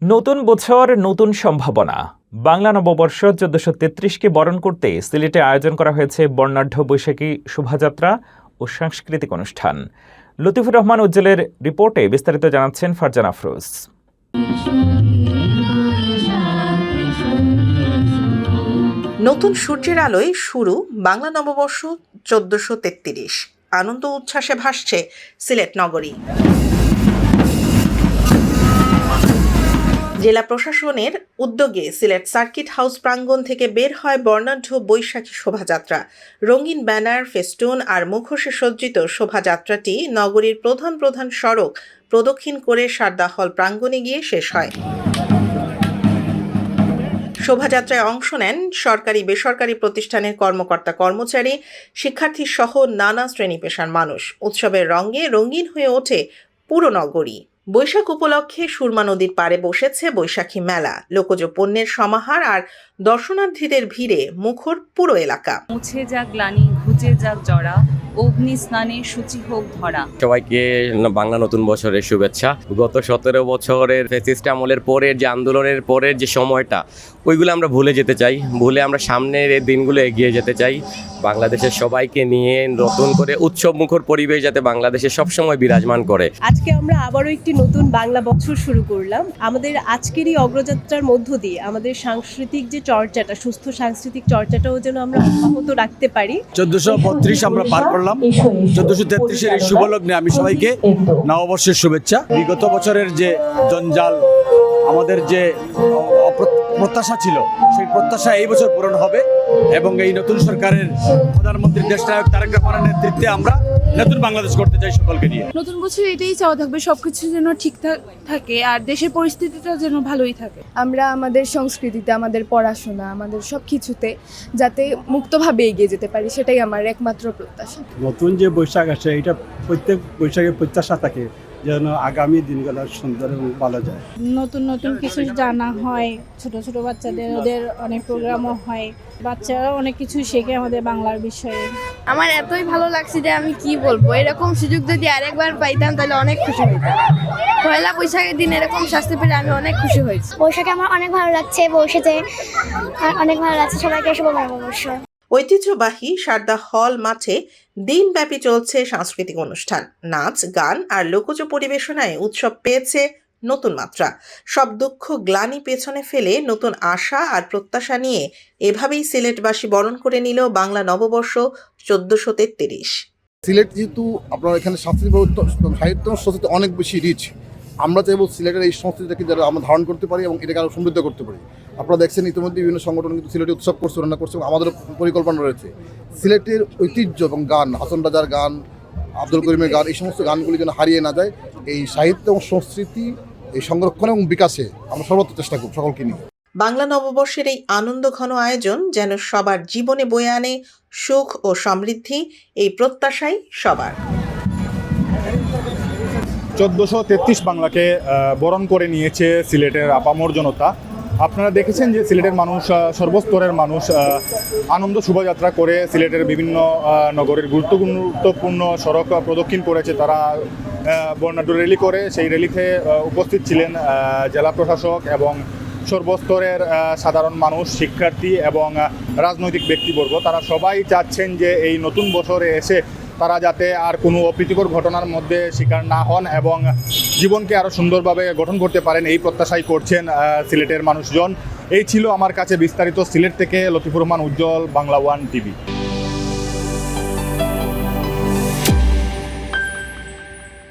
নতুন বছর নতুন সম্ভাবনা। বাংলা নববর্ষ ১৪৩৩কে বরণ করতে সিলেটে আয়োজন করা হয়েছে বর্ণাঢ্য বৈশাখী শোভাযাত্রা ও সাংস্কৃতিক অনুষ্ঠান। লতিফুর রহমান উজ্জ্বলের রিপোর্টে বিস্তারিত জানাচ্ছেন ফারজানা আফরোজ। নতুন সূর্যের আলোয় শুরু বাংলা নববর্ষ ১৪৩৩। আনন্দ উচ্ছ্বাসে ভাসছে সিলেট নগরী। জেলা প্রশাসনের উদ্যোগে সিলেট সার্কিট হাউস প্রাঙ্গণ থেকে বের হয় বর্ণাঢ্য বৈশাখী শোভাযাত্রা। রঙিন ব্যানার, ফেস্টুন আর মুখোশে সজ্জিত শোভাযাত্রাটি নগরীর প্রধান প্রধান সড়ক প্রদক্ষিণ করে সারদা হল প্রাঙ্গণে গিয়ে শেষ হয়। শোভাযাত্রায় অংশ নেন সরকারি বেসরকারি প্রতিষ্ঠানের কর্মকর্তা কর্মচারী, শিক্ষার্থী সহ নানা শ্রেণী পেশার মানুষ। উৎসবের রঙে রঙিন হয়ে ওঠে পুরো নগরী। বৈশাখ উপলক্ষে সুরমা নদীর পাড়ে বসেছে বৈশাখী মেলা। লোকজ পণ্যের সমাহার আর দর্শনার্থীদের ভিড়ে মুখর পুরো এলাকা। মুছে যাক গ্লানি, ঘুচে যাক জরা, অগ্নি স্নানে শুচি হোক ধরা। সবাইকে বাংলা নতুন বছরের শুভেচ্ছা। গত ১৭ বছরের ফ্যাসিস্ট আমলের পরের যে আন্দোলনের পরের যে সময়টা, ওইগুলো আমরা ভুলে যেতে চাই। ভুলে আমরা সামনের এই দিনগুলো এগিয়ে যেতে চাই। বাংলাদেশের সবাইকে নিয়ে নতুন করে উৎসব মুখর পরিবেশ যাতে বাংলাদেশে সবসময় বিরাজমান করে। আজকে আমরা আবারও একটি নতুন বাংলা বছর শুরু করলাম। আমাদের আজকের এই অগ্রযাত্রার মধ্য দিয়ে আমাদের সাংস্কৃতিক যে চর্চাটা, সুস্থ সাংস্কৃতিক চর্চাটাও যেন আমরা অব্যাহত রাখতে পারি। ১৪৩২ আমরা পার করলাম। ১৪৩৩-এর এই শুভলগ্নে আমি সবাইকে নববর্ষের শুভেচ্ছা। বিগত বছরের যে জঞ্জাল, আমাদের যে প্রত্যাশা ছিল, সেই প্রত্যাশা এই বছর পূরণ হবে এবং এই নতুন সরকারের প্রধানমন্ত্রী দেশনায়ক তারেক রহমানের নেতৃত্বে আমরা নতুন বাংলাদেশ করতে চাই সকলকে নিয়ে। নতুন বছর এটাই চাওয়া থাকবে, সবকিছু যেন ঠিকঠাক থাকে আর দেশের পরিস্থিতিটা যেন ভালোই থাকে। আমরা আমাদের সংস্কৃতিতে, আমাদের পড়াশোনা, আমাদের সব কিছুতে যাতে মুক্তভাবে এগিয়ে যেতে পারি, সেটাই আমার একমাত্র প্রত্যাশা। নতুন যে বৈশাখ আসে, এটা প্রত্যেক বৈশাখের প্রত্যাশা থাকে যেন আগামী দিনগুলো সুন্দর এবং ভালো যায়। নতুন নতুন কিছু জানা হয়, ছোট ছোট বাচ্চাদের ওদের অনেক প্রোগ্রামও হয়, বাচ্চারা অনেক কিছু শেখে আমাদের বাংলার বিষয়ে। আমার এতই ভালো লাগছে যে আমি কি বলবো, এরকম সুযোগ যদি আরেকবার পাইতাম তাহলে অনেক খুশি হইতাম। পয়লা বৈশাখের দিন এরকম শাস্তি পেলে আমি অনেক খুশি হয়েছি। বৈশাখে আমার অনেক ভালো লাগছে, বসেতে অনেক ভালো লাগছে। সবাইকে শুভ নববর্ষ। ঐতিহ্যবাহী সারদা হল মাঠে দিনব্যাপী চলছে সাংস্কৃতিক অনুষ্ঠান, নাচ, গান আর লোকজ পরিবেশনায় উৎসব পেয়েছে নতুন মাত্রা। সব দুঃখ গ্লানি পেছনে ফেলে নতুন আশা আর প্রত্যাশা নিয়ে এভাবেই সিলেটবাসী বরণ করে নিল বাংলা নববর্ষ ১৪৩৩। সিলেট যেহেতু আপনার এখানে সাহিত্য সংস্কৃতি অনেক বেশি রিচ, আমরা চাইব সিলেটের এই সংস্কৃতিটাকে যারা আমরা ধারণ করতে পারি এবং এটাকে আরও সমৃদ্ধ করতে পারি। আপনারা দেখছেন ইতিমধ্যে বিভিন্ন সংগঠন কিন্তু সিলেটে উৎসব করছে, রান্না করছে এবং আমাদের পরিকল্পনা রয়েছে সিলেটের ঐতিহ্য এবং গান, হাসান রাজার গান, আব্দুল করিমের গান, এই সমস্ত গানগুলি যেন হারিয়ে না যায়। এই সাহিত্য এবং সংস্কৃতি এই সংরক্ষণ এবং বিকাশে আমরা সর্বোচ্চ চেষ্টা করব সকলকে নিয়ে। বাংলা নববর্ষের এই আনন্দ ঘন আয়োজন যেন সবার জীবনে বয়ে আনে সুখ ও সমৃদ্ধি, এই প্রত্যাশাই সবার। ১৪৩৩ বাংলাকে বরণ করে নিয়েছে সিলেটের আপামর জনতা। আপনারা দেখেছেন যে সিলেটের মানুষ, সর্বস্তরের মানুষ আনন্দ শোভাযাত্রা করে সিলেটের বিভিন্ন নগরের গুরুত্বপূর্ণ সড়ক প্রদক্ষিণ করেছে। তারা বর্ণাঢ্য র্যালি করে, সেই র্যালিতে উপস্থিত ছিলেন জেলা প্রশাসক এবং সর্বস্তরের সাধারণ মানুষ, শিক্ষার্থী এবং রাজনৈতিক ব্যক্তিবর্গ। তারা সবাই চাচ্ছেন যে এই নতুন বছরে এসে তারা যাতে আর কোনো অপ্রীতিকর ঘটনার মধ্যে শিকার না হন এবং জীবনকে আরও সুন্দরভাবে গঠন করতে পারেন, এই প্রত্যাশাই করছেন সিলেটের মানুষজন। এই ছিল আমার কাছে বিস্তারিত। সিলেট থেকে লতিফুর রহমান উজ্জ্বল, বাংলা ওয়ান টিভি।